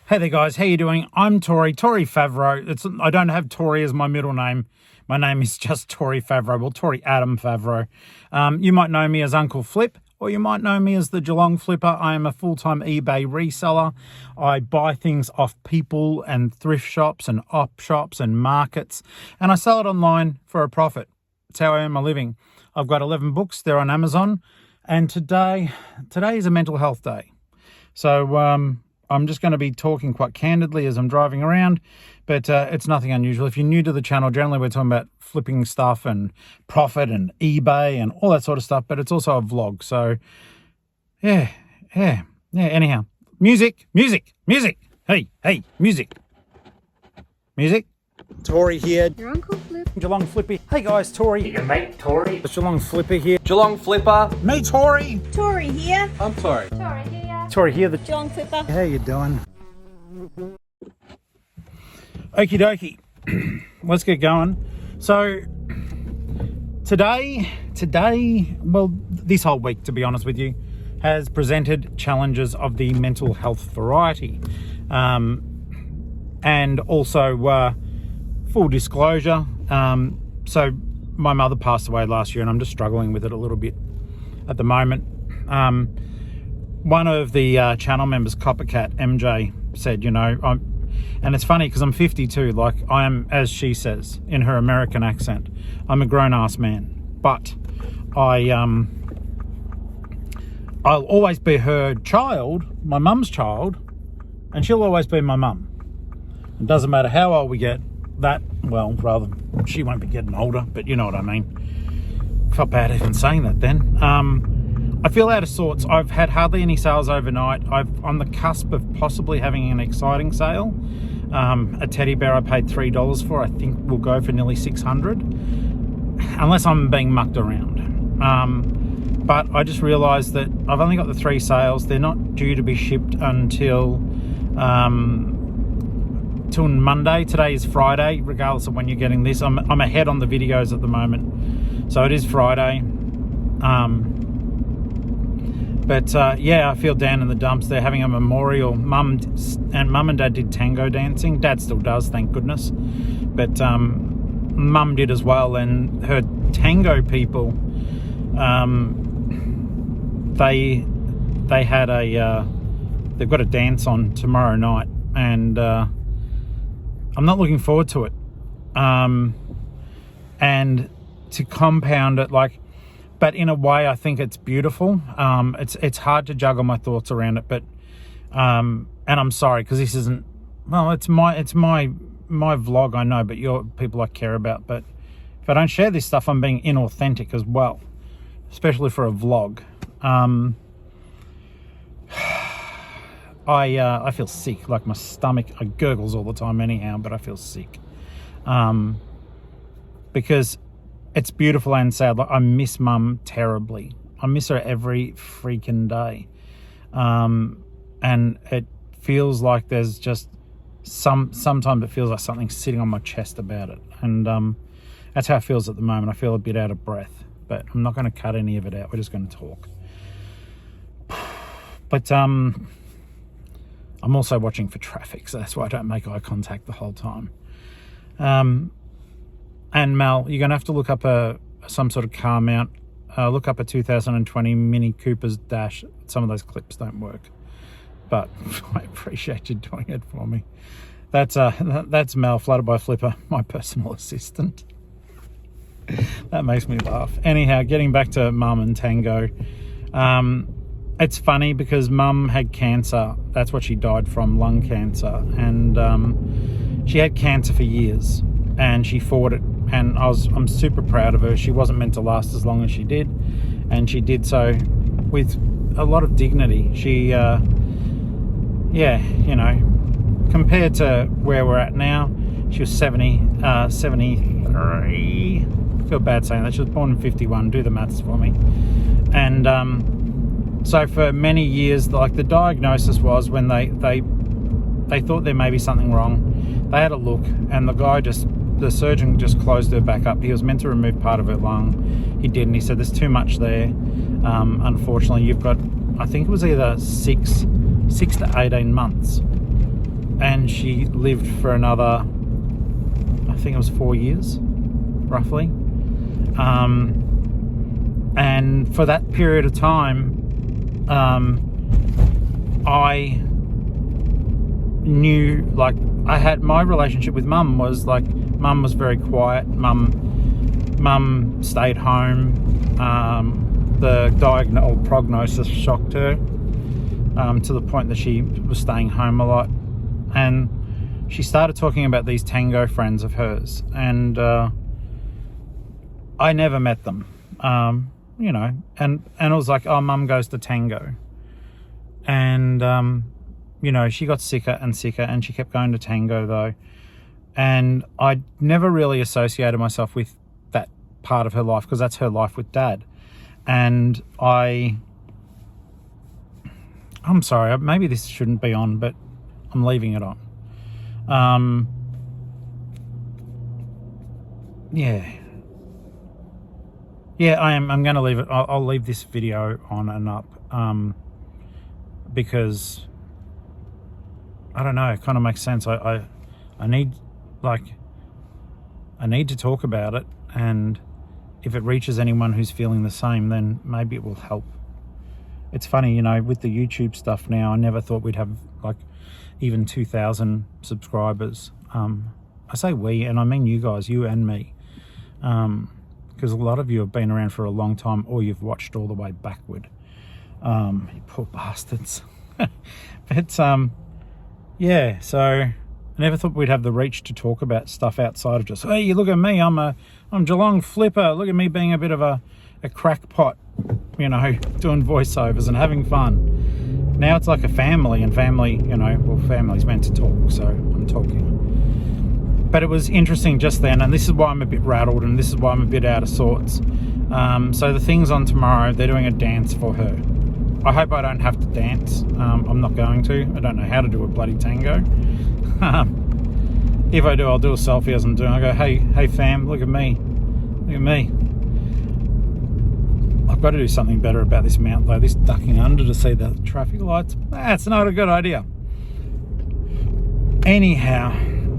Hey there guys, how you doing? I'm Tori Favreau. I don't have Tori as my middle name. My name is just Tori Favreau, well, Tori Adam Favreau. You might know me as Uncle Flip, or you might know me as the Geelong-Flipper. I am a full-time eBay reseller. I buy things off people and thrift shops and op shops and markets, and I sell it online for a profit. That's how I earn my living. I've got 11 books, they're on Amazon, and today is a mental health day. So I'm just going to be talking quite candidly as I'm driving around, but it's nothing unusual. If you're new to the channel, generally we're talking about flipping stuff and profit and eBay and all that sort of stuff, but it's also a vlog. So yeah. Anyhow, music. Hey, music. Tori here. Your Uncle Flip. Geelong-Flipper. Hey guys, Tori. Your mate Tori. It's Geelong-Flipper here. Geelong-Flipper. Me, Tori. Tori here. I'm Tori. Tori here. Tori here, the Geelong-Flipper. How you doing? Okie dokie. Let's get going. So today, well, this whole week, to be honest with you, has presented challenges of the mental health variety. And also, full disclosure, so my mother passed away last year and I'm just struggling with it a little bit at the moment. One of the channel members, Coppercat MJ, said, and it's funny because I'm 52, like I am, as she says in her American accent, I'm a grown-ass man, but I'll always be her child, my mum's child, and she'll always be my mum. It doesn't matter how old we get, she won't be getting older, but you know what I mean. Felt bad even saying that then. I feel out of sorts. I've had hardly any sales overnight. I'm on the cusp of possibly having an exciting sale. A teddy bear I paid $3 for, I think will go for nearly $600, unless I'm being mucked around. But I just realised that I've only got the 3 sales. They're not due to be shipped until till Monday. Today is Friday, regardless of when you're getting this. I'm ahead on the videos at the moment, so it is Friday. I feel down in the dumps. They're having a memorial. Mum and Dad did tango dancing. Dad still does, thank goodness. But Mum did as well, and her tango people, they had they've got a dance on tomorrow night, and I'm not looking forward to it. And to compound it, but in a way, I think it's beautiful. It's hard to juggle my thoughts around it, but and I'm sorry because this isn't. Well, it's my vlog, I know, but you're people I care about. But if I don't share this stuff, I'm being inauthentic as well, especially for a vlog. I feel sick, like my stomach. I gurgles all the time anyhow, but I feel sick because it's beautiful and sad. I miss Mum terribly. I miss her every freaking day. And it feels like there's just sometimes it feels like something's sitting on my chest about it. And that's how it feels at the moment. I feel a bit out of breath, but I'm not going to cut any of it out. We're just going to talk. But I'm also watching for traffic, so that's why I don't make eye contact the whole time. And Mel, you're going to have to look up some sort of car mount. Look up a 2020 Mini Cooper's dash. Some of those clips don't work, but I appreciate you doing it for me. That's Mel, Flooded by Flipper, my personal assistant. That makes me laugh. Anyhow, getting back to Mum and tango. It's funny because Mum had cancer. That's what she died from, lung cancer. And she had cancer for years and she fought it. And I'm super proud of her. She wasn't meant to last as long as she did. And she did so with a lot of dignity. She, compared to where we're at now, she was 73. I feel bad saying that. She was born in 51. Do the maths for me. And so for many years, the diagnosis was when they thought there may be something wrong. They had a look, and the surgeon just closed her back up. He was meant to remove part of her lung. He didn't. He said there's too much there. Unfortunately, you've got, I think it was either 6 to 18 months and she lived for another, I think it was 4 years, roughly. And for that period of time, I knew, like, I had my relationship with mum was like, mum was very quiet. Mum stayed home. The prognosis shocked her to the point that she was staying home a lot, and she started talking about these tango friends of hers, and I never met them, you know, and it was like, oh, mum goes to tango, and you know, she got sicker and sicker, and she kept going to tango though, and I never really associated myself with that part of her life because that's her life with Dad. And I'm sorry, maybe this shouldn't be on, but I'm leaving it on. Yeah, I am. I'm going to leave it. I'll leave this video on and up, because I don't know. It kind of makes sense. I need to talk about it, and if it reaches anyone who's feeling the same, then maybe it will help. It's funny, you know, with the YouTube stuff now, I never thought we'd have like even 2,000 subscribers. I say we, and I mean you guys, you and me, because a lot of you have been around for a long time, or you've watched all the way backward. You poor bastards. But yeah, so I never thought we'd have the reach to talk about stuff outside of just, hey, you look at me, I'm Geelong-Flipper, look at me being a bit of a crackpot, you know, doing voiceovers and having fun. Now it's like a family, and family, you know, well, family's meant to talk, so I'm talking. But it was interesting just then, and this is why I'm a bit rattled, and this is why I'm a bit out of sorts. So the thing's on tomorrow, they're doing a dance for her. I hope I don't have to dance. I'm not going to. I don't know how to do a bloody tango. If I do, I'll do a selfie as I'm doing. I go, hey fam, look at me. Look at me. I've got to do something better about this mount though. This ducking under to see the traffic lights. That's not a good idea. Anyhow,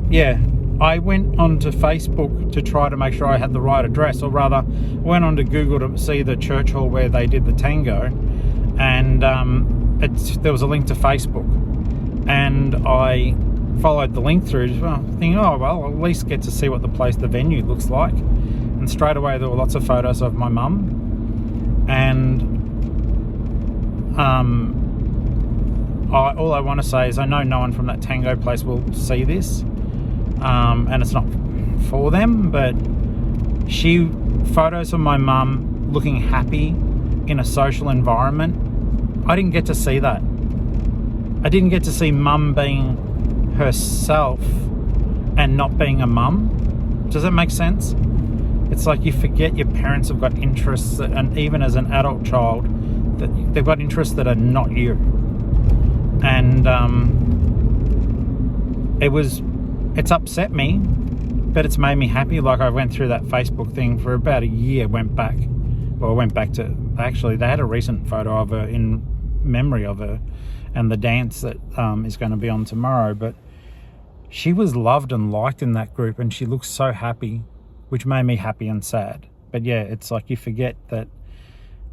yeah, I went onto Facebook to try to make sure I had the right address, or rather, went onto Google to see the church hall where they did the tango, and there was a link to Facebook, and I followed the link through, thinking, oh well, I'll at least get to see what the venue looks like. And straight away there were lots of photos of my mum, and all I want to say is I know no one from that tango place will see this, and it's not for them, but photos of my mum looking happy in a social environment, I didn't get to see that. I didn't get to see mum being herself and not being a mum. Does that make sense? It's like you forget your parents have got interests that, and even as an adult child, that they've got interests that are not you. And it's upset me, but it's made me happy. Like, I went through that Facebook thing for about a year, I went back to, actually they had a recent photo of her in memory of her and the dance that is going to be on tomorrow, but she was loved and liked in that group, and she looks so happy, which made me happy and sad. But yeah, it's like you forget that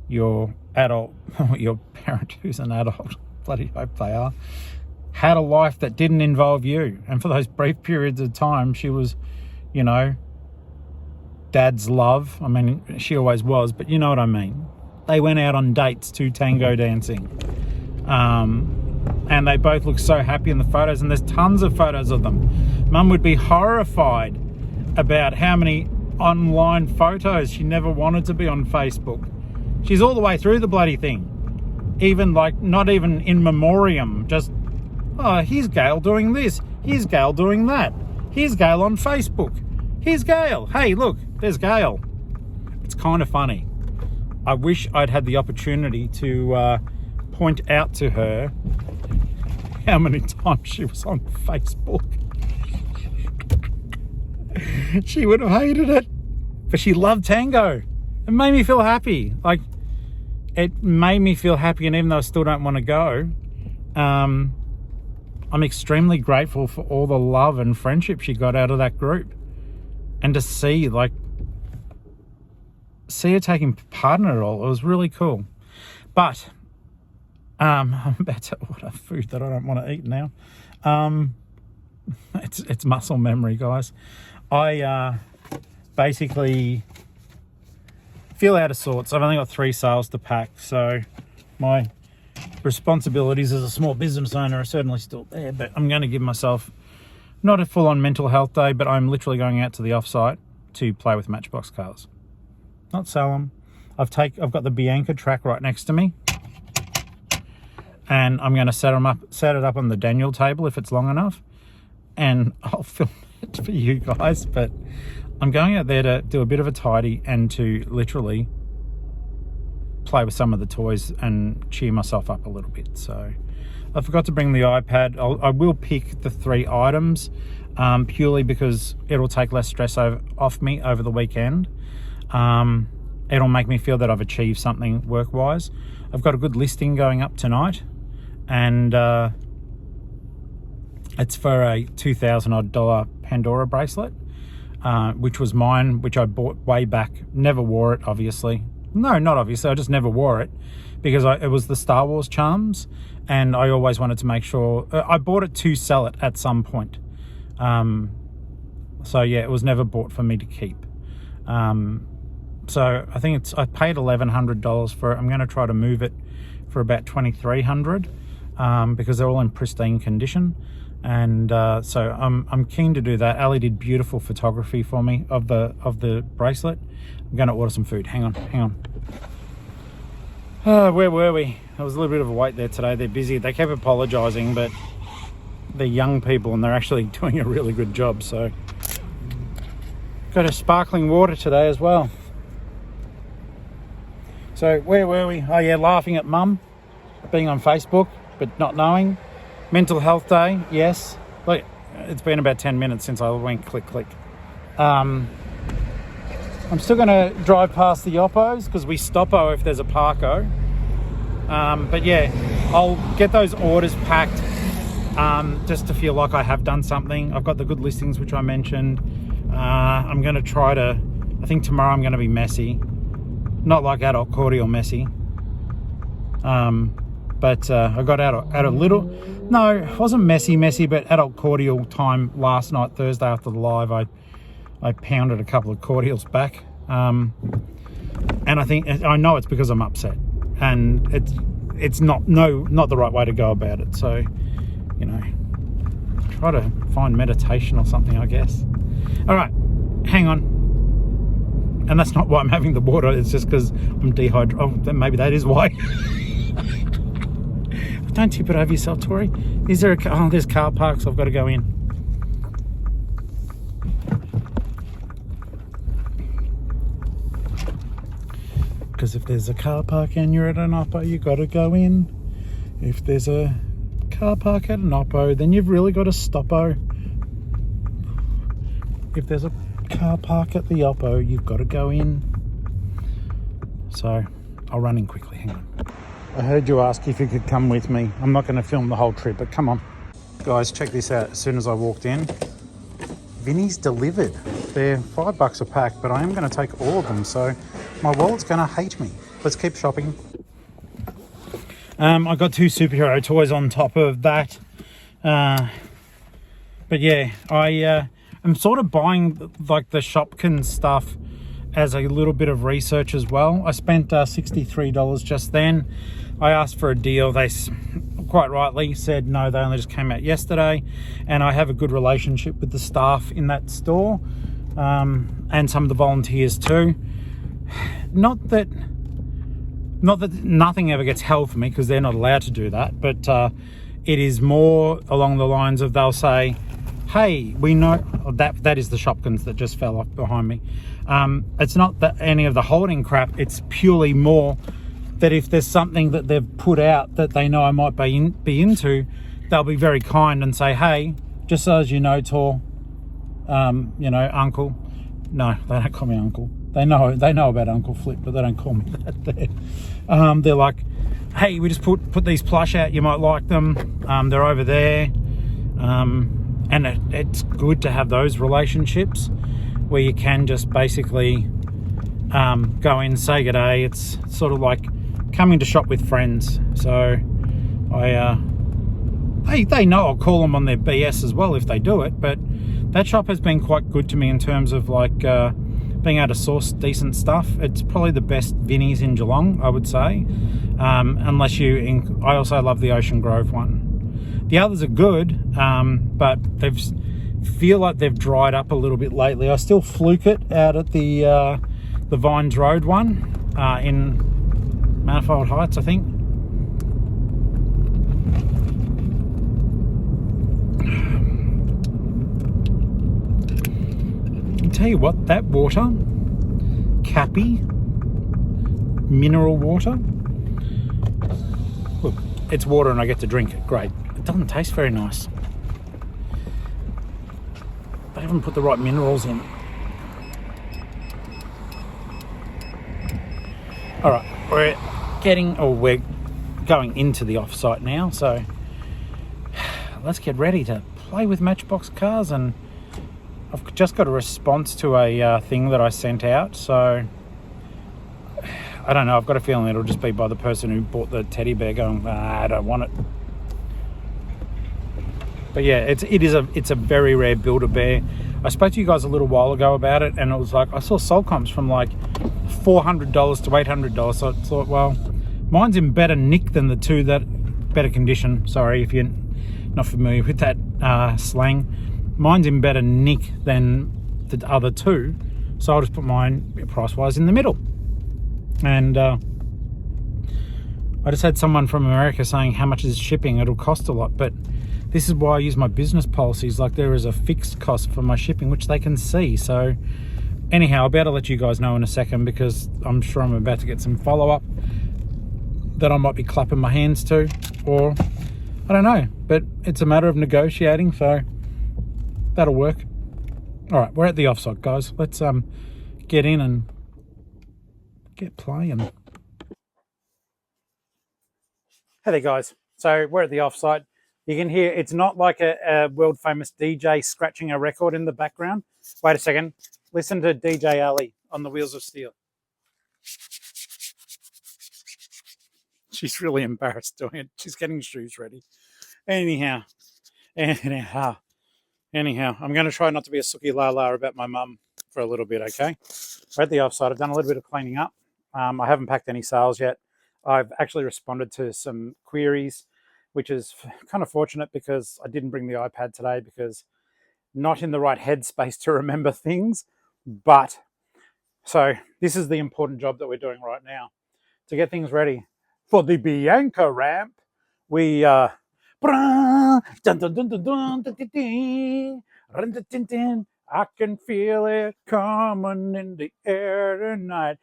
your adult, your parent who's an adult, bloody hope they are, had a life that didn't involve you. And for those brief periods of time, she was, you know, Dad's love. I mean, she always was, but you know what I mean. They went out on dates to tango dancing. And they both look so happy in the photos, and there's tons of photos of them. Mum would be horrified about how many online photos she never wanted to be on Facebook. She's all the way through the bloody thing. Even like, not even in memoriam, just, oh, here's Gail doing this, here's Gail doing that, here's Gail on Facebook, here's Gail, hey look, there's Gail. It's kind of funny. I wish I'd had the opportunity to point out to her how many times she was on Facebook. She would have hated it, but she loved tango. It made me feel happy. Like, it made me feel happy, and even though I still don't want to go, I'm I'm extremely grateful for all the love and friendship she got out of that group. And to see her taking part in it all, it was really cool. But I'm about to order food that I don't want to eat now. It's muscle memory, guys. I basically feel out of sorts. I've only got 3 sales to pack, so my responsibilities as a small business owner are certainly still there, but I'm going to give myself not a full-on mental health day, but I'm literally going out to the offsite to play with Matchbox cars. Not sell them. I've got the Bianca track right next to me, and I'm going to set it up on the Daniel table if it's long enough, and I'll film it for you guys. But I'm going out there to do a bit of a tidy and to literally play with some of the toys and cheer myself up a little bit. So I forgot to bring the iPad. I will pick the 3 items purely because it'll take less stress off me over the weekend. It'll make me feel that I've achieved something work-wise. I've got a good listing going up tonight, and it's for a $2,000 Pandora bracelet, which was mine, which I bought way back. Never wore it, obviously. No, not obviously. I just never wore it because it was the Star Wars charms, and I always wanted to make sure. I bought it to sell it at some point. So yeah, it was never bought for me to keep. So I think I paid $1,100 for it. I'm going to try to move it for about $2,300 because they're all in pristine condition. And so I'm keen to do that. Ali did beautiful photography for me of the bracelet. I'm going to order some food. Hang on. Where were we? There was a little bit of a wait there today. They're busy. They kept apologising, but they're young people and they're actually doing a really good job. So got a sparkling water today as well. So where were we? Oh yeah, laughing at mum being on Facebook but not knowing. Mental health day, yes. Look, it's been about 10 minutes since I went click. I'm still going to drive past the Oppos because we stoppo if there's a Parko. But yeah, I'll get those orders packed just to feel like I have done something. I've got the good listings, which I mentioned. I'm going to try to, I think tomorrow I'm going to be messy. Not like adult cordial messy. But I got out a little, no, it wasn't messy, but adult cordial time last night, Thursday after the live, I pounded a couple of cordials back. And I know it's because I'm upset, and it's not the right way to go about it. So, you know, try to find meditation or something, I guess. All right, hang on. And that's not why I'm having the water. It's just because I'm dehydrated. Oh, maybe that is why. Don't tip it over yourself, Tori. Is there there's car parks. I've got to go in. Because if there's a car park and you're at an Oppo, you got to go in. If there's a car park at an Oppo, then you've really got to stoppo. If there's a car park at the Oppo, you've got to go in. So I'll run in quickly. Hang on. I heard you ask if you could come with me. I'm not going to film the whole trip, but come on. Guys, check this out. As soon as I walked in, Vinnie's delivered. They're $5 a pack, but I am going to take all of them, so my wallet's going to hate me. Let's keep shopping. I got 2 superhero toys on top of that. But yeah, I'm sort of buying like the Shopkins stuff as a little bit of research as well. I spent $63 just then. I asked for a deal. They quite rightly said no, they only just came out yesterday, and I have a good relationship with the staff in that store, and some of the volunteers too. Not that nothing ever gets held for me, because they're not allowed to do that, but it is more along the lines of they'll say, hey, we know that is the Shopkins that just fell off behind me. It's not that any of the holding crap, it's purely more that if there's something that they've put out that they know I might be into, they'll be very kind and say, hey, just so as you know, Tor, uncle. No, they don't call me uncle. They know about Uncle Flip, but they don't call me that there. They're like, hey, we just put these plush out, you might like them. They're over there. And it's good to have those relationships where you can just basically go in, say good day. It's sort of like coming to shop with friends. So they know I'll call them on their BS as well if they do it, but that shop has been quite good to me in terms of like being able to source decent stuff. It's probably the best Vinnies in Geelong, I would say, unless I also love the Ocean Grove one. The others are good, but feel like they've dried up a little bit lately. I still fluke it out at the Vines Road one in Manifold Heights, I think. I'll tell you what, that water, Cappy, mineral water, look, it's water and I get to drink it, great. It doesn't taste very nice. They haven't put the right minerals in. All right, we're going into the off-site now, so let's get ready to play with Matchbox cars. And I've just got a response to a thing that I sent out, so I don't know, I've got a feeling it'll just be by the person who bought the teddy bear going, I don't want it. But yeah, it's a very rare Build-A-Bear. I spoke to you guys a little while ago about it, and it was like I saw sold comps from like $400 to $800. So I thought, well, mine's in better nick than the two better condition. Sorry if you're not familiar with that slang. Mine's in better nick than the other two, so I'll just put mine price-wise in the middle. And I just had someone from America saying how much is shipping. It'll cost a lot, but this is why I use my business policies. Like, there is a fixed cost for my shipping, which they can see. So anyhow, I'll be able to let you guys know in a second, because I'm sure I'm about to get some follow-up that I might be clapping my hands to, or I don't know, but it's a matter of negotiating, so that'll work. All right, we're at the offsite, guys. Let's get in and get playing. Hey there, guys. So we're at the offsite. You can hear it's not like a world famous DJ scratching a record in the background. Wait a second. Listen to DJ Ali on the Wheels of Steel. She's really embarrassed doing it. She's getting shoes ready. Anyhow, I'm going to try not to be a sookie la about my mum for a little bit, okay? We're at the offsite. I've done a little bit of cleaning up. I haven't packed any sales yet. I've actually responded to some queries, which is kind of fortunate because I didn't bring the iPad today because not in the right headspace to remember things. But so this is the important job that we're doing right now to get things ready for the Bianca ramp. We I can feel it coming in the air tonight.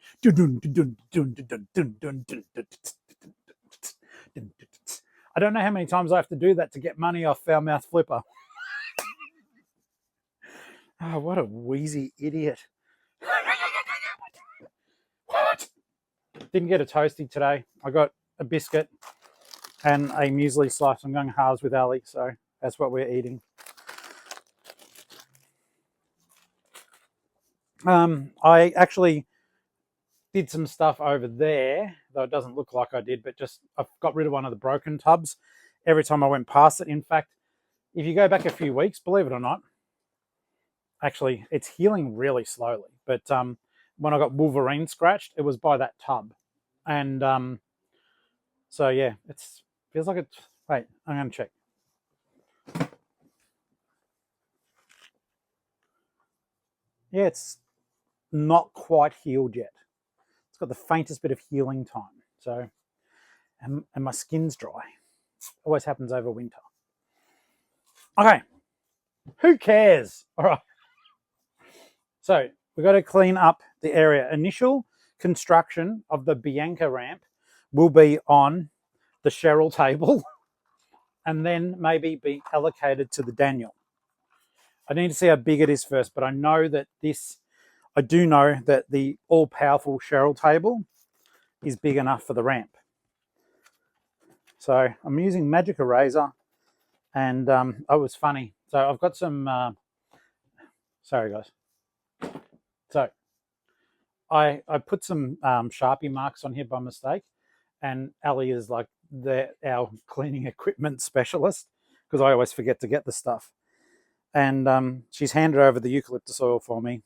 I don't know how many times I have to do that to get money off our mouth flipper. Oh, what a wheezy idiot. What? Didn't get a toasty today. I got a biscuit and a muesli slice. I'm going halves with Ali, so that's what we're eating. I actually did some stuff over there, though it doesn't look like I did, but just I've got rid of one of the broken tubs every time I went past it. In fact, if you go back a few weeks, believe it or not, actually, it's healing really slowly. But when I got Wolverine scratched, it was by that tub. And so, yeah, it feels like it's... Wait, I'm going to check. Yeah, it's not quite healed yet. It's got the faintest bit of healing time. So, and my skin's dry. Always happens over winter. Okay, who cares? All right. So we've got to clean up the area. Initial construction of the Bianca ramp will be on the Cheryl table and then maybe be allocated to the Daniel. I need to see how big it is first, but I know that I do know that the all-powerful Cheryl table is big enough for the ramp. So I'm using Magic Eraser And it was funny. So I've got some. Sorry, guys. So I put some Sharpie marks on here by mistake, and Ali is like our cleaning equipment specialist because I always forget to get the stuff. And she's handed over the eucalyptus oil for me,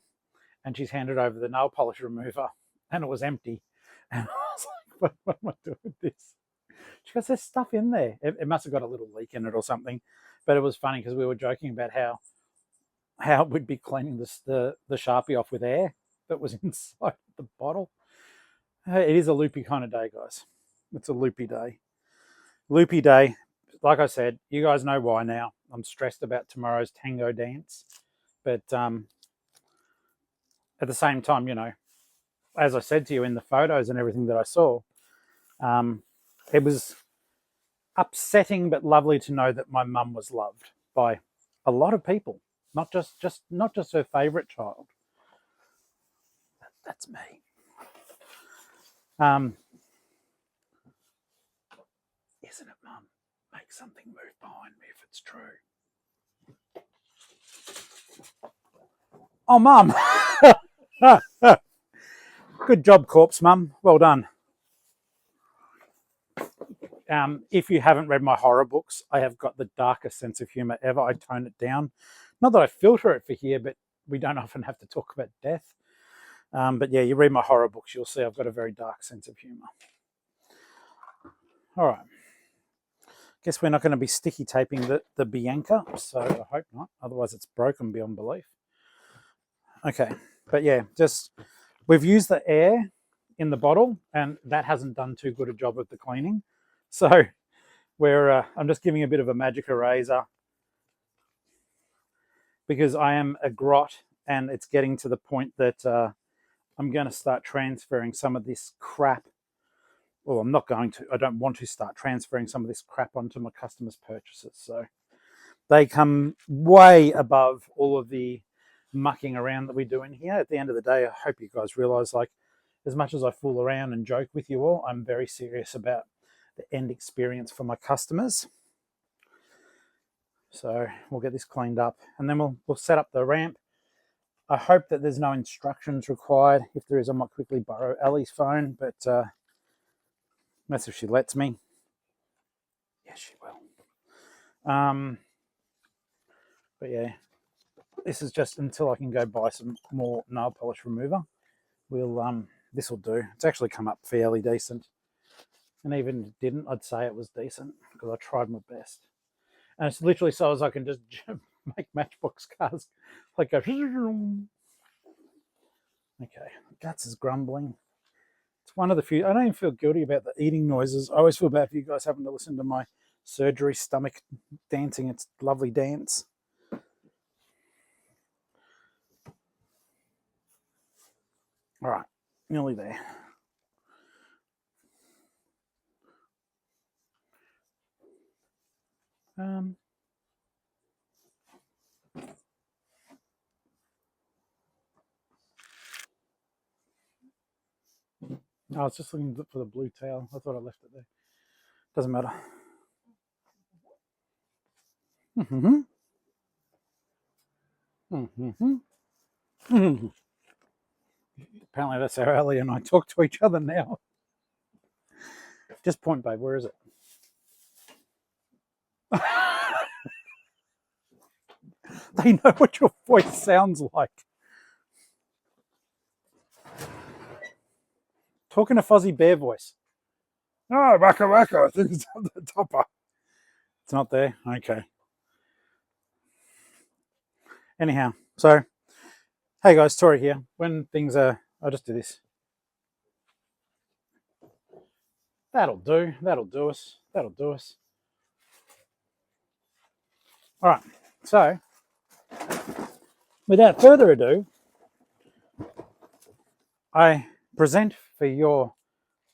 and she's handed over the nail polish remover, and it was empty. And I was like, what am I doing with this? She goes, there's stuff in there. It must have got a little leak in it or something. But it was funny because we were joking about how we'd be cleaning the Sharpie off with air that was inside the bottle. It is a loopy kind of day, guys. It's a loopy day. Loopy day. Like I said, you guys know why now. I'm stressed about tomorrow's tango dance. But at the same time, you know, as I said to you in the photos and everything that I saw, it was upsetting but lovely to know that my mum was loved by a lot of people, not just her favourite child. That's me. Isn't it, Mum? Make something move behind me if it's true. Oh, Mum. Good job, Corpse Mum. Well done. If you haven't read my horror books, I have got the darkest sense of humour ever. I tone it down. Not that I filter it for here, but we don't often have to talk about death. But yeah, you read my horror books, you'll see I've got a very dark sense of humour. All right. Guess we're not going to be sticky taping the Bianca, so I hope not. Otherwise, it's broken beyond belief. Okay, but yeah, just we've used the air in the bottle, and that hasn't done too good a job of the cleaning. So I'm just giving a bit of a magic eraser because I am a grot, and it's getting to the point that I'm going to start transferring some of this crap. Well, I'm not going to. I don't want to start transferring some of this crap onto my customers' purchases. So they come way above all of the mucking around that we do in here. At the end of the day, I hope you guys realize, like, as much as I fool around and joke with you all, I'm very serious about the end experience for my customers. So we'll get this cleaned up, and then we'll set up the ramp. I hope that there's no instructions required. If there is, I might quickly borrow Ellie's phone, but that's if she lets me. Yes, she will. But yeah, this is just until I can go buy some more nail polish remover. This will do. It's actually come up fairly decent, and even if it didn't, I'd say it was decent because I tried my best. And it's literally so as I can just make Matchbox cars like go. Okay, guts is grumbling. It's one of the few. I don't even feel guilty about the eating noises. I always feel bad for you guys having to listen to my surgery stomach dancing. It's lovely dance. All right, nearly there. I was just looking for the blue towel. I thought I left it there. Doesn't matter. Mm-hmm. Mm-hmm. Mm-hmm. Apparently that's how Ellie and I talk to each other now. Just point, babe. Where is it? They know what your voice sounds like. Talking a fuzzy bear voice. Oh, waka waka. I think it's on the topper. It's not there? Okay. Anyhow, so, hey guys, Tori here. When things are, I'll just do this. That'll do. That'll do us. That'll do us. All right. So, without further ado, I present for your,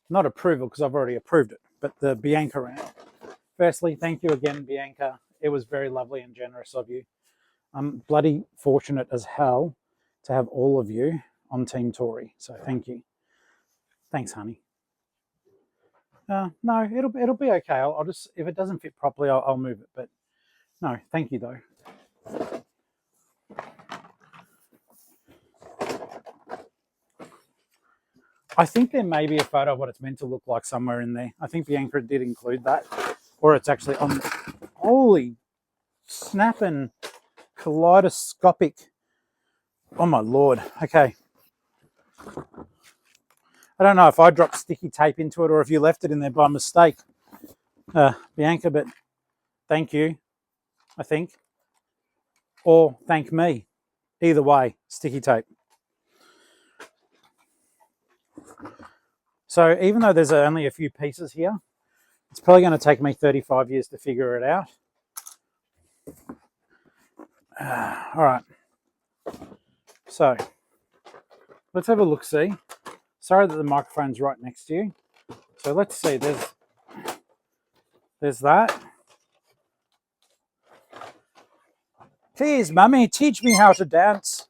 not approval because I've already approved it, but the Bianca round. Firstly, thank you again, Bianca. It was very lovely and generous of you. I'm bloody fortunate as hell to have all of you on Team Tori. So thank you. Thanks, honey. No, it'll be okay. I'll just, if it doesn't fit properly, I'll move it. But No, thank you though. I think there may be a photo of what it's meant to look like somewhere in there. I think Bianca did include that, or it's actually on. Holy snapping kaleidoscopic! Oh my lord! Okay, I don't know if I dropped sticky tape into it or if you left it in there by mistake, Bianca. But thank you, I think, or thank me. Either way, sticky tape. So even though there's only a few pieces here, it's probably going to take me 35 years to figure it out. All right. So let's have a look-see. Sorry that the microphone's right next to you. So let's see. There's that. Please, mummy, teach me how to dance.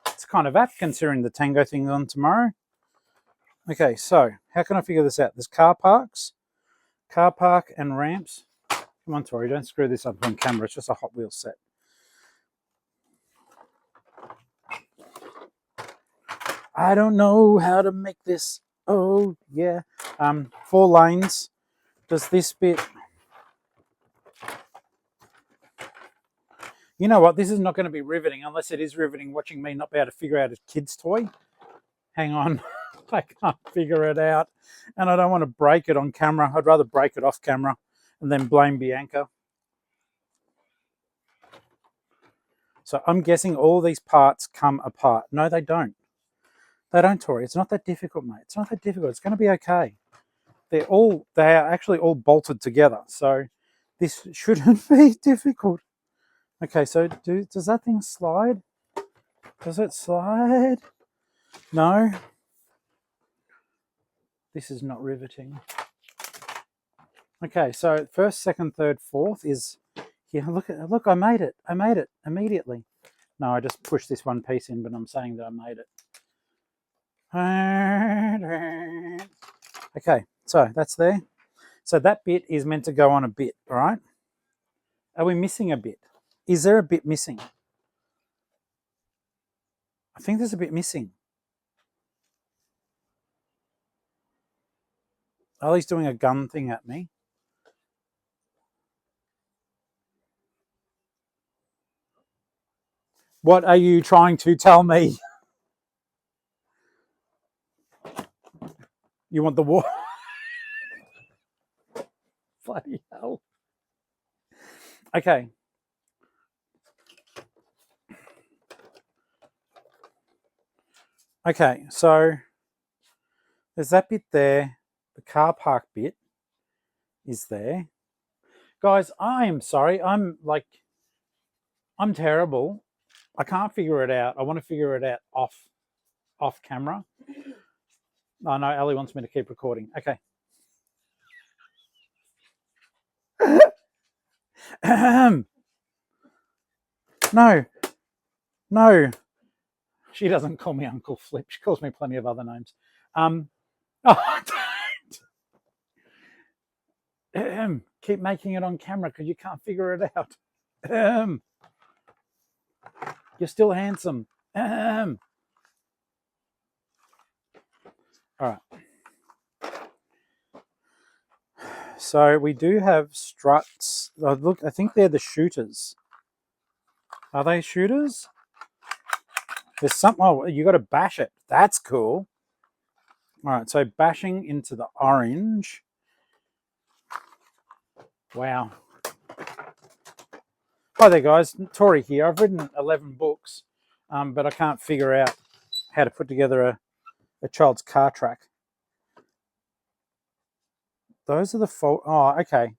It's kind of apt considering the tango thing's on tomorrow. Okay, so how can I figure this out? There's car park and ramps. Come on, Tori, don't screw this up on camera. It's just a Hot Wheels set. I don't know how to make this. Oh, yeah. 4 lanes. Does this bit... You know what? This is not going to be riveting unless it is riveting watching me not be able to figure out a kid's toy. Hang on. I can't figure it out. And I don't want to break it on camera. I'd rather break it off camera and then blame Bianca. So I'm guessing all these parts come apart. No, they don't. They don't, Tori. It's not that difficult, mate. It's not that difficult. It's going to be okay. They are actually all bolted together. So this shouldn't be difficult. Okay, so does that thing slide? Does it slide? No. This is not riveting. Okay, so first, second, third, fourth is here. Look, I made it. I made it immediately. No, I just pushed this one piece in, but I'm saying that I made it. Okay, so that's there. So that bit is meant to go on a bit, all right? Are we missing a bit? Is there a bit missing? I think there's a bit missing. Ollie's doing a gun thing at me. What are you trying to tell me? You want the war? Bloody hell. Okay. Okay, so there's that bit there. The car park bit is there. Guys, I am sorry. I'm terrible. I can't figure it out. I want to figure it out off camera. Oh no, Ellie wants me to keep recording. Okay. No. She doesn't call me Uncle Flip. She calls me plenty of other names. Keep making it on camera because you can't figure it out. You're still handsome. All right. So we do have struts. Oh, look, I think they're the shooters. Are they shooters? There's something. Oh, you got to bash it. That's cool. All right, so bashing into the orange. Wow. Hi there, guys. Tori here. I've written 11 books, but I can't figure out how to put together a child's car track. Those are the oh, okay.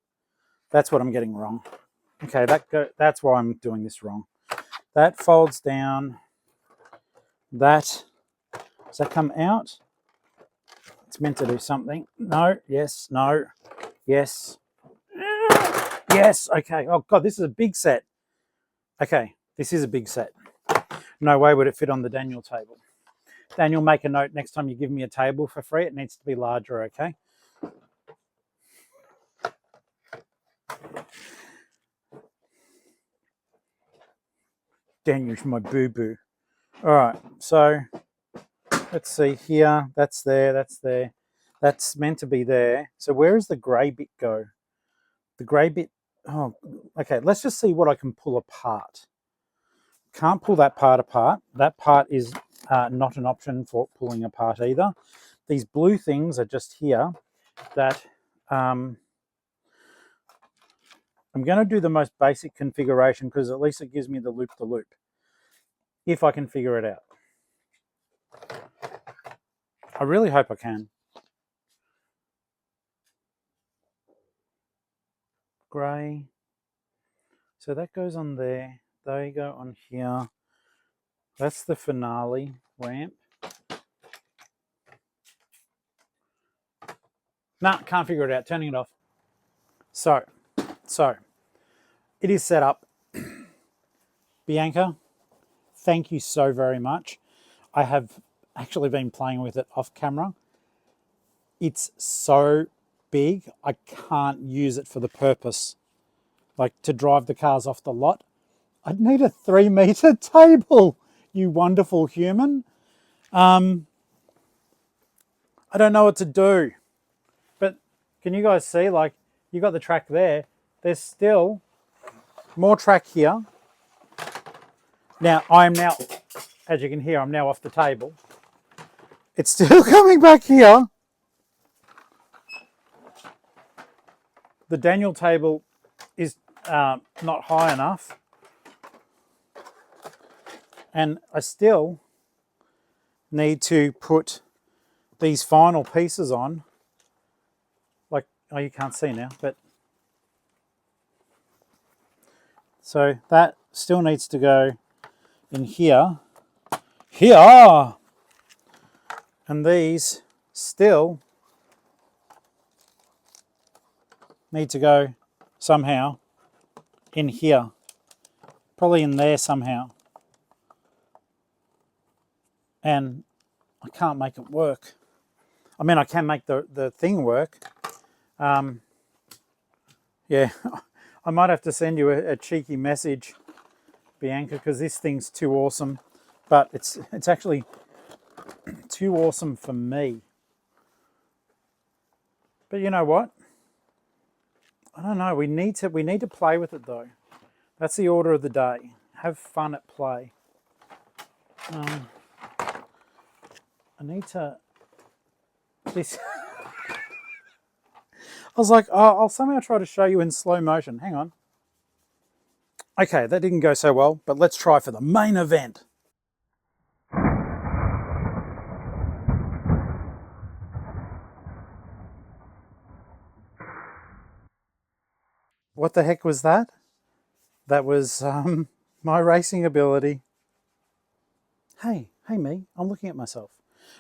That's what I'm getting wrong. Okay, that's why I'm doing this wrong. That folds down. Does that come out? It's meant to do something. No, yes, no, yes. Yes, okay. Oh, God, this is a big set. Okay, this is a big set. No way would it fit on the Daniel table. Daniel, make a note next time you give me a table for free. It needs to be larger, okay? Daniel's my boo-boo. All right, so let's see here. That's there, that's there. That's meant to be there. So where does the grey bit go? The grey bit, oh, okay, let's just see what I can pull apart. Can't pull that part apart. That part is not an option for pulling apart either. These blue things are just here that I'm going to do the most basic configuration because at least it gives me the loop, if I can figure it out. I really hope I can. Grey. So that goes on there. They go on here. That's the finale ramp. Nah, can't figure it out. Turning it off. So it is set up. Bianca, thank you so very much. I have actually been playing with it off camera. It's so big, I can't use it for the purpose. Like to drive the cars off the lot. I'd need a 3-meter table, you wonderful human. I don't know what to do. But can you guys see, like, you got the track there. There's still more track here. Now, as you can hear, I'm now off the table. It's still coming back here. The Daniel table is not high enough. And I still need to put these final pieces on. Like, oh, you can't see now, but so that still needs to go in here. Here! And these still need to go somehow in here. Probably in there somehow. And I can't make it work. I mean, I can make the thing work. Yeah, I might have to send you a cheeky message, Bianca, because this thing's too awesome. But it's actually too awesome for me. But you know what? I don't know. We need to play with it though. That's the order of the day. Have fun at play. I need to. This. I was like, oh, I'll somehow try to show you in slow motion. Hang on. Okay, that didn't go so well, but let's try for the main event. What the heck was that? That was my racing ability. Hey me, I'm looking at myself.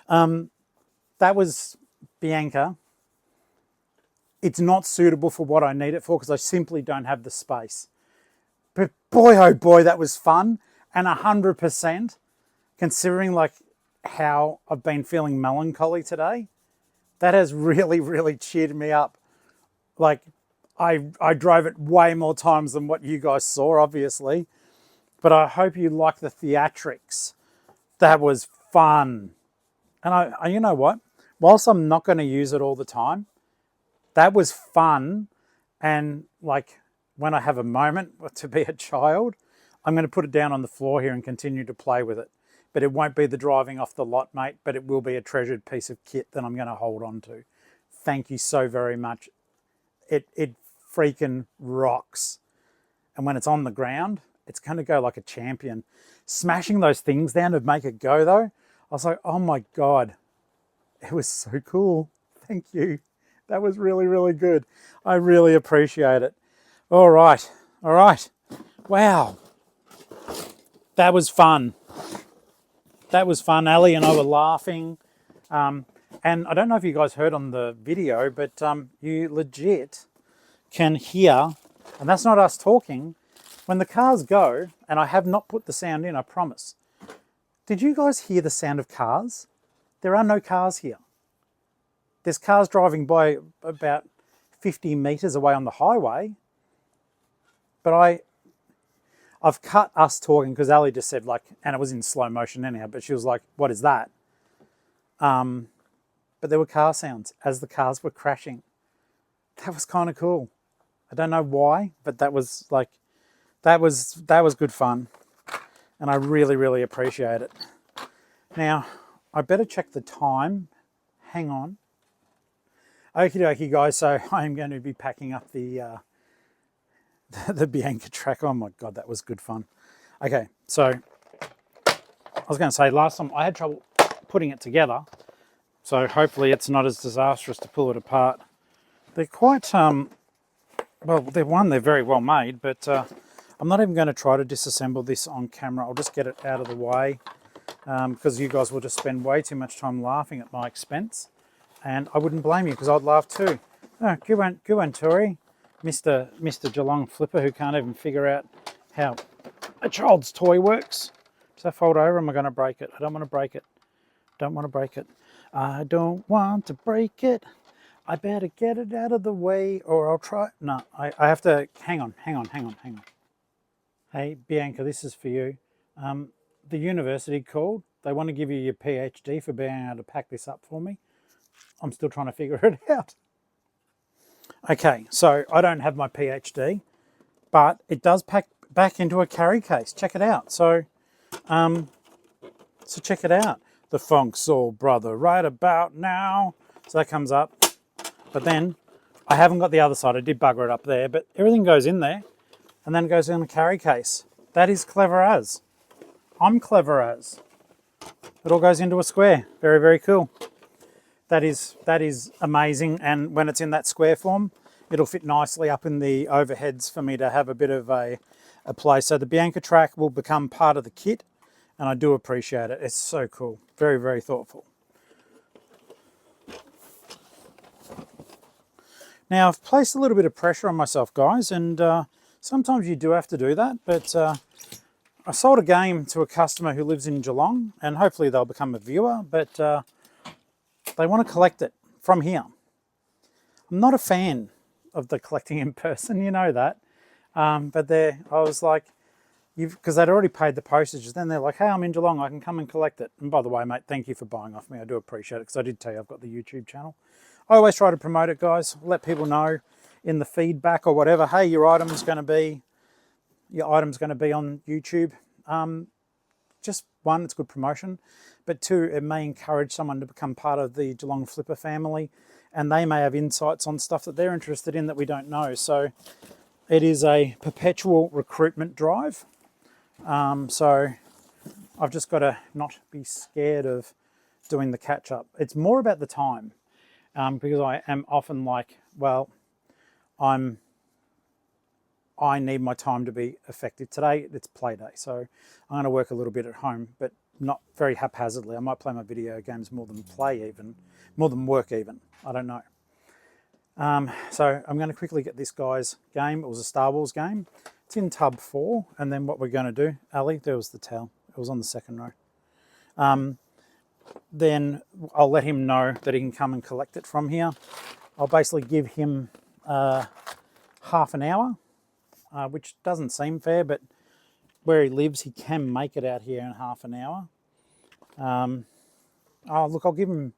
That was Bianca. It's not suitable for what I need it for because I simply don't have the space. But boy, oh boy, that was fun. And 100%, considering like how I've been feeling melancholy today, that has really, really cheered me up. Like, I drove it way more times than what you guys saw, obviously. But I hope you like the theatrics. That was fun. And I you know what? Whilst I'm not going to use it all the time, that was fun. And like when I have a moment to be a child, I'm going to put it down on the floor here and continue to play with it. But it won't be the driving off the lot, mate, but it will be a treasured piece of kit that I'm going to hold on to. Thank you so very much. It freaking rocks. And when it's on the ground, it's going to go like a champion. Smashing those things down to make it go, though, I was like, oh my God, it was so cool. Thank you. That was really, really good. I really appreciate it. All right. Wow. That was fun. Ali and I were laughing. And I don't know if you guys heard on the video, but you legit can hear, and that's not us talking, when the cars go, and I have not put the sound in, I promise. Did you guys hear the sound of cars? There are no cars here. There's cars driving by about 50 metres away on the highway, but I've cut us talking because Ali just said like, and it was in slow motion anyhow, but she was like, what is that? But there were car sounds as the cars were crashing. That was kind of cool. I don't know why, but that was like, that was good fun. And I really, really appreciate it. Now, I better check the time. Hang on. Okie dokie, guys. So I'm going to be packing up the Bianca track. Oh my God, that was good fun. Okay, so I was going to say last time I had trouble putting it together. So hopefully it's not as disastrous to pull it apart. They're quite, well, they're very well made, but I'm not even going to try to disassemble this on camera. I'll just get it out of the way because you guys will just spend way too much time laughing at my expense. And I wouldn't blame you because I'd laugh too. Oh, good one, Tori. Mr. Geelong-Flipper who can't even figure out how a child's toy works. Does that fold over? Am I going to break it? I don't want to break it. Don't want to break it. I don't want to break it. I better get it out of the way or I'll try. No, I have to. Hang on. Hey, Bianca, this is for you. The university called. They want to give you your PhD for being able to pack this up for me. I'm still trying to figure it out. Okay, so I don't have my PhD, but it does pack back into a carry case. Check it out. So check it out. The Funk Soul Brother right about now. So that comes up. But then I haven't got the other side. I did bugger it up there, but everything goes in there and then it goes in a carry case. That is clever as. I'm clever as. It all goes into a square. Very, very cool. That is amazing, and when it's in that square form, it'll fit nicely up in the overheads for me to have a bit of a place. So the Bianca track will become part of the kit, and I do appreciate it. It's so cool. Very, very thoughtful. Now, I've placed a little bit of pressure on myself, guys, and sometimes you do have to do that, but I sold a game to a customer who lives in Geelong, and hopefully they'll become a viewer, but they want to collect it from here. I'm not a fan of the collecting in person, you know that. But I was like, because they'd already paid the postage. Then they're like, hey, I'm in Geelong, I can come and collect it. And by the way, mate, thank you for buying off me. I do appreciate it because I did tell you I've got the YouTube channel. I always try to promote it, guys. Let people know in the feedback or whatever, hey, your item's going to be on YouTube. Just one, it's good promotion, but two, it may encourage someone to become part of the Geelong-Flipper family, and they may have insights on stuff that they're interested in that we don't know. So it is a perpetual recruitment drive. So I've just got to not be scared of doing the catch-up. It's more about the time, because I am often like, well, I need my time to be effective. Today, it's play day, so I'm going to work a little bit at home, but not very haphazardly. I might play my video games more than more than work even. I don't know. So I'm going to quickly get this guy's game. It was a Star Wars game. It's in tub 4, and then what we're going to do, Ali, there was the towel. It was on the second row. Then I'll let him know that he can come and collect it from here. I'll basically give him half an hour. Which doesn't seem fair, but where he lives, he can make it out here in half an hour. Look, I'll give him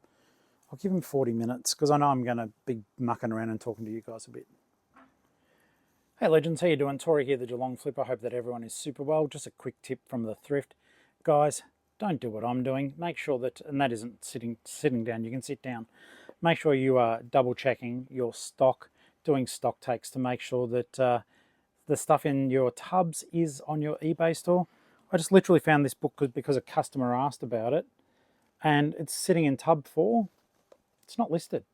40 minutes because I know I'm going to be mucking around and talking to you guys a bit. Hey legends, how you doing? Tori here, the Geelong-Flipper. I hope that everyone is super well. Just a quick tip from the thrift. Guys, don't do what I'm doing. Make sure that, and that isn't sitting down, you can sit down. Make sure you are double checking your stock, doing stock takes to make sure that the stuff in your tubs is on your eBay store. I just literally found this book because a customer asked about it, and it's sitting in tub 4. It's not listed.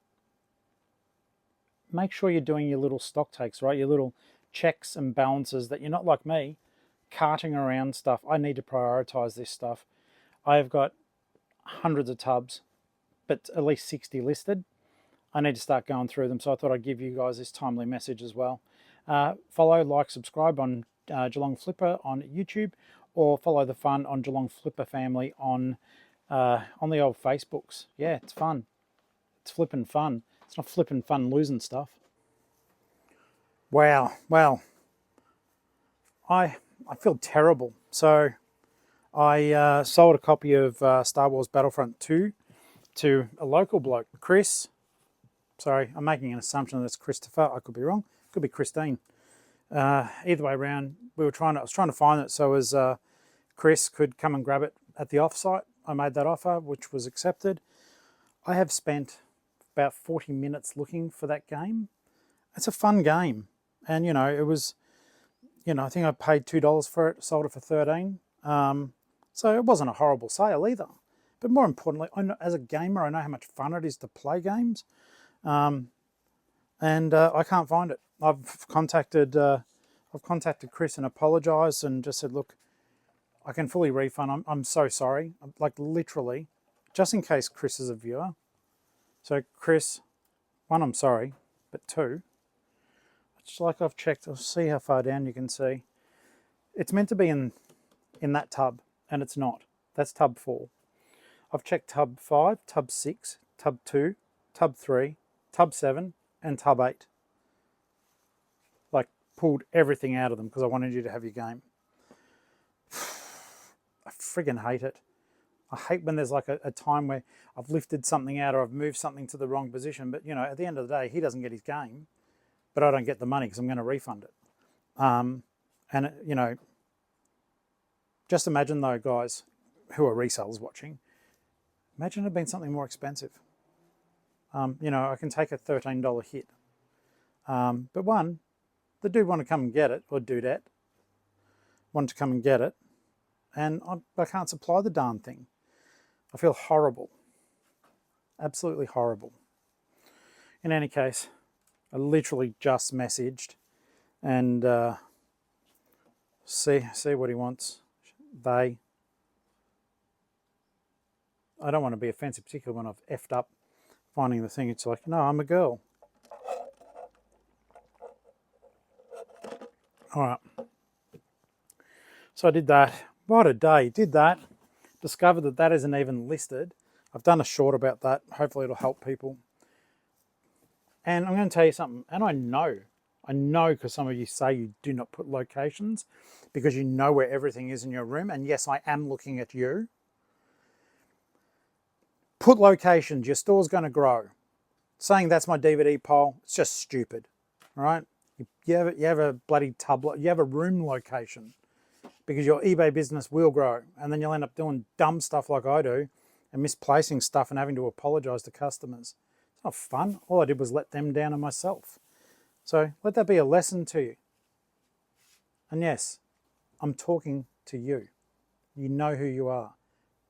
Make sure you're doing your little stock takes, right? Your little checks and balances, that you're not like me, carting around stuff. I need to prioritize this stuff. I've got hundreds of tubs, but at least 60 listed. I need to start going through them, so I thought I'd give you guys this timely message as well. Follow, like, subscribe on Geelong-Flipper on YouTube, or follow the fun on Geelong-Flipper family on the old Facebooks. Yeah, it's fun. It's flipping fun. It's not flipping fun losing stuff. Wow. Well, I I feel terrible. So I sold a copy of Star Wars Battlefront 2 to a local bloke, Chris. Sorry, I'm making an assumption that it's Christopher. I could be wrong. Could be Christine. Either way around, I was trying to find it so as Chris could come and grab it at the off-site. I made that offer, which was accepted. I have spent about 40 minutes looking for that game. It's a fun game. And, it was, I think I paid $2 for it, sold it for 13. So it wasn't a horrible sale either. But more importantly, as a gamer, I know how much fun it is to play games. And I can't find it. I've contacted Chris and apologised and just said, look, I can fully refund. I'm so sorry. Like literally, just in case Chris is a viewer. So Chris, one, I'm sorry, but two, it's like I've checked. I'll see how far down you can see. It's meant to be in that tub, and it's not. That's tub 4. I've checked tub 5, tub 6, tub 2, tub 3, tub 7, and tub 8. Like, pulled everything out of them because I wanted you to have your game. I friggin' hate it. I hate when there's like a time where I've lifted something out or I've moved something to the wrong position, but at the end of the day, he doesn't get his game, but I don't get the money because I'm going to refund it. And just imagine though, guys who are resellers watching, imagine it had been something more expensive. I can take a $13 hit. But one, the dude wanted to come and get it, or dudette wanted to come and get it, and I can't supply the darn thing. I feel horrible. Absolutely horrible. In any case, I literally just messaged and see what he wants. I don't want to be offensive, particularly when I've effed up finding the thing. It's like, no, I'm a girl. All right. So I did that. What a day. Did that. Discovered that isn't even listed. I've done a short about that. Hopefully it'll help people. And I'm going to tell you something. And I know because some of you say you do not put locations because you know where everything is in your room. And yes, I am looking at you. Put locations. Your store's going to grow. Saying that's my DVD pile, it's just stupid. All right? You have a bloody tub. You have a room location because your eBay business will grow. And then you'll end up doing dumb stuff like I do and misplacing stuff and having to apologise to customers. It's not fun. All I did was let them down and myself. So let that be a lesson to you. And yes, I'm talking to you. You know who you are.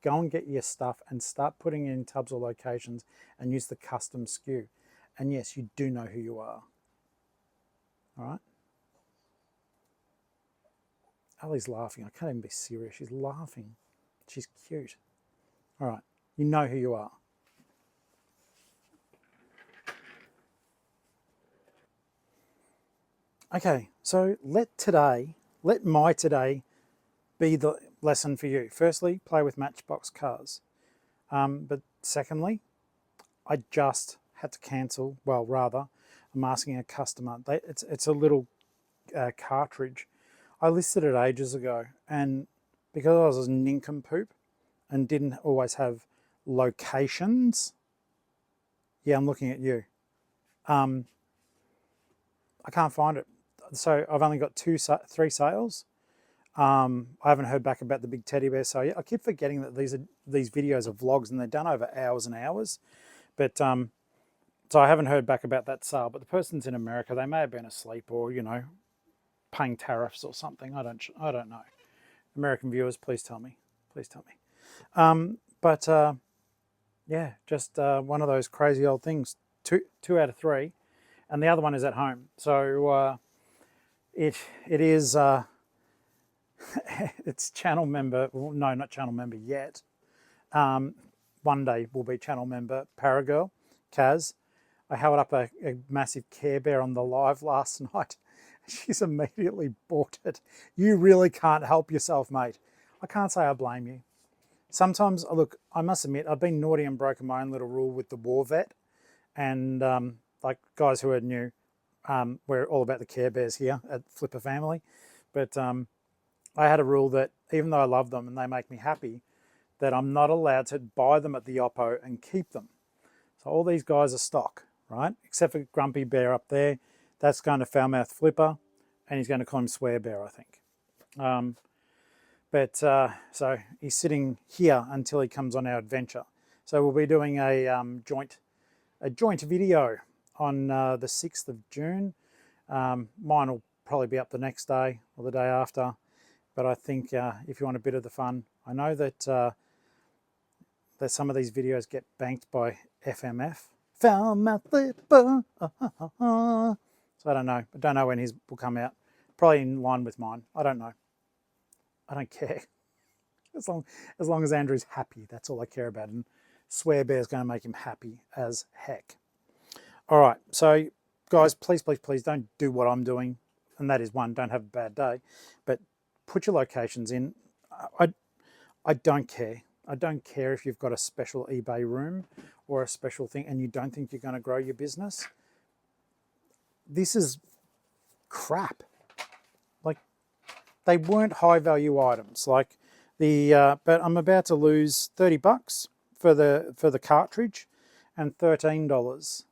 Go and get your stuff and start putting it in tubs or locations and use the custom SKU. And yes, you do know who you are. All right? Ali's laughing. I can't even be serious. She's laughing. She's cute. All right. You know who you are. Okay, so let my today be the lesson for you. Firstly, play with Matchbox cars. But secondly, I just had to cancel. Well, rather, I'm asking a customer. It's a little cartridge. I listed it ages ago, and because I was a nincompoop and didn't always have locations. Yeah, I'm looking at you. I can't find it. So I've only got 3 sales. I haven't heard back about the big teddy bear sale yet. I keep forgetting that these videos are vlogs and they're done over hours and hours. But so I haven't heard back about that sale. But the person's in America. They may have been asleep or paying tariffs or something. I don't know. American viewers, please tell me. Please tell me. Yeah, just one of those crazy old things. Two out of 3, and the other one is at home. So it is. It's channel member. Well, no, not channel member yet. One day will be channel member Paragirl, Kaz. I held up a massive Care Bear on the live last night. She's immediately bought it. You really can't help yourself, mate. I can't say I blame you. Sometimes, look, I must admit, I've been naughty and broken my own little rule with the War Vet. And like guys who are new, we're all about the Care Bears here at Flipper Family. But I had a rule that even though I love them and they make me happy, that I'm not allowed to buy them at the Oppo and keep them. So all these guys are stock, right? Except for Grumpy Bear up there. That's going to Foulmouth Flipper, and he's going to call him Swear Bear, I think. So he's sitting here until he comes on our adventure. So we'll be doing a joint video on the 6th of June. Mine will probably be up the next day or the day after. But I think if you want a bit of the fun, I know that that some of these videos get banked by FMF. Foulmouth Flipper. So I don't know. I don't know when his will come out. Probably in line with mine. I don't know. I don't care. As long as Andrew's happy, that's all I care about. And Swear Bear's going to make him happy as heck. All right. So, guys, please, please, please don't do what I'm doing. And that is, one, don't have a bad day. But put your locations in. I don't care. I don't care if you've got a special eBay room or a special thing and you don't think you're going to grow your business. This is crap. Like, they weren't high value items. Like but I'm about to lose $30 for the cartridge and $13.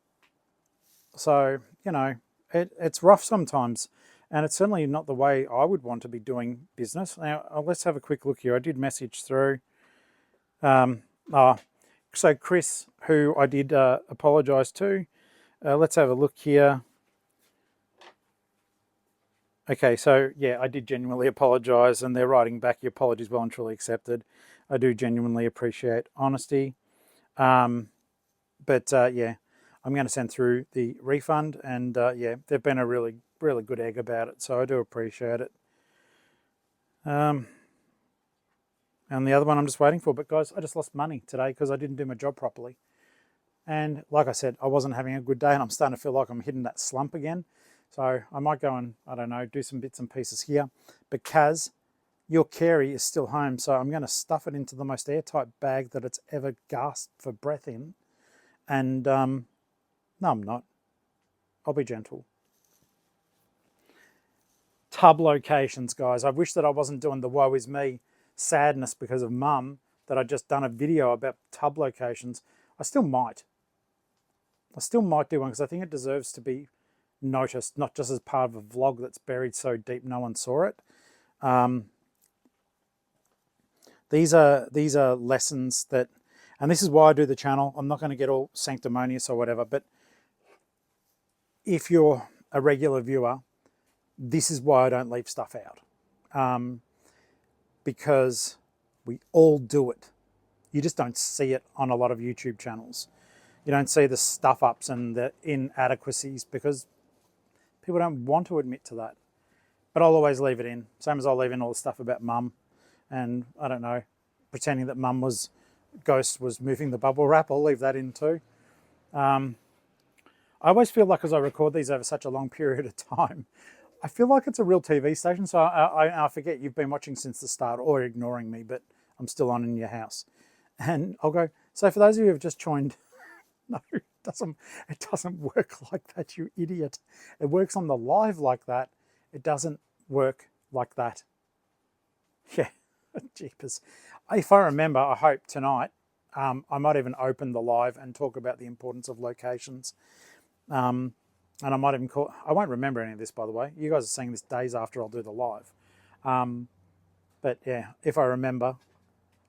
So, you know, it's rough sometimes. And it's certainly not the way I would want to be doing business. Now, let's have a quick look here. I did message through. So Chris, who I did apologise to, let's have a look here. Okay, so yeah, I did genuinely apologise, and they're writing back, your apologies well and truly accepted. I do genuinely appreciate honesty. Yeah, I'm going to send through the refund, and yeah, they've been a really good egg about it, so I do appreciate it. And the other one I'm just waiting for. But guys, I just lost money today because I didn't do my job properly. And like I said, I wasn't having a good day, and I'm starting to feel like I'm hitting that slump again. So I might go and, I don't know, do some bits and pieces here. But Kaz, your Carey is still home, so I'm going to stuff it into the most airtight bag that it's ever gasped for breath in. And no, I'm not. I'll be gentle. Tub locations, guys. I wish that I wasn't doing the woe is me sadness because of mum, that I'd just done a video about tub locations. I still might do one because I think it deserves to be noticed, not just as part of a vlog that's buried so deep no one saw it. These are lessons that, and this is why I do the channel. I'm not going to get all sanctimonious or whatever, but if you're a regular viewer, this is why I don't leave stuff out. Because we all do it. You just don't see it on a lot of YouTube channels. You don't see the stuff ups and the inadequacies because people don't want to admit to that. But I'll always leave it in. Same as I'll leave in all the stuff about mum and, I don't know, pretending that mum ghost was moving the bubble wrap. I'll leave that in too. I always feel like as I record these over such a long period of time, I feel like it's a real TV station, so I forget you've been watching since the start or ignoring me, but I'm still on in your house. And I'll go, so for those of you who have just joined, no, it doesn't work like that, you idiot. It works on the live like that. It doesn't work like that. Yeah, jeepers. If I remember, I hope tonight, I might even open the live and talk about the importance of locations. And I might even I won't remember any of this, by the way. You guys are seeing this days after I'll do the live. But yeah, if I remember,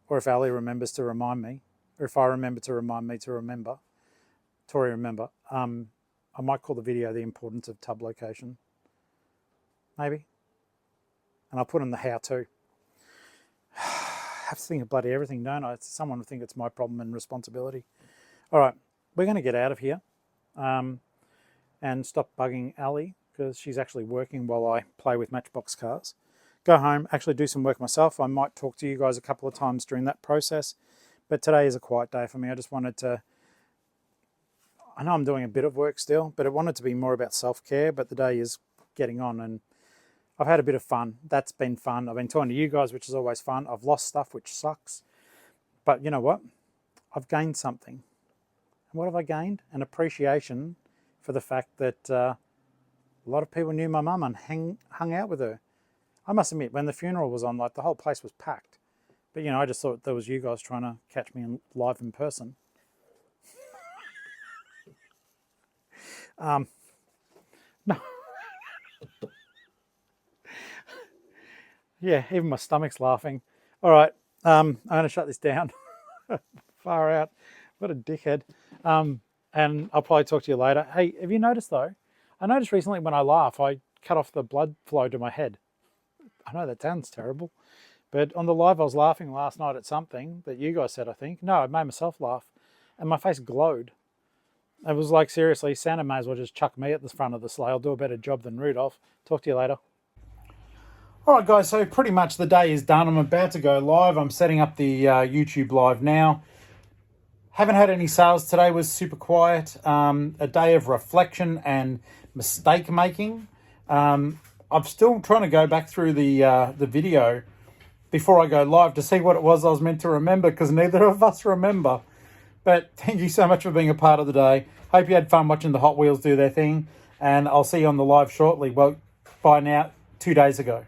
or if Ali remembers to remind me, or if I remember to remind me to remember, Tori remember, I might call the video The Importance of Tub Location. Maybe. And I'll put in the how-to. I have to think of bloody everything, don't I? Someone would think it's my problem and responsibility. All right, we're going to get out of here. And stop bugging Ali because she's actually working while I play with Matchbox cars. Go home, actually do some work myself. I might talk to you guys a couple of times during that process, but today is a quiet day for me. I just wanted to, I know I'm doing a bit of work still, but I wanted to be more about self-care, but the day is getting on and I've had a bit of fun. That's been fun. I've been talking to you guys, which is always fun. I've lost stuff, which sucks. But you know what? I've gained something. And what have I gained? An appreciation for the fact that a lot of people knew my mum and hung out with her. I must admit, when the funeral was on, like the whole place was packed. But I just thought that was you guys trying to catch me live in person. No. Yeah, even my stomach's laughing. All right, I'm going to shut this down. Far out. What a dickhead. And I'll probably talk to you later. Hey, have you noticed though? I noticed recently when I laugh, I cut off the blood flow to my head. I know that sounds terrible, but on the live I was laughing last night at something that you guys said, I think. No, I made myself laugh and my face glowed. It was like, seriously, Santa may as well just chuck me at the front of the sleigh. I'll do a better job than Rudolph. Talk to you later. All right, guys, so pretty much the day is done. I'm about to go live. I'm setting up the YouTube live now. Haven't had any sales today, was super quiet. A day of reflection and mistake making. I'm still trying to go back through the video before I go live to see what it was I was meant to remember, because neither of us remember. But thank you so much for being a part of the day. Hope you had fun watching the Hot Wheels do their thing, and I'll see you on the live shortly. Well, by now, 2 days ago.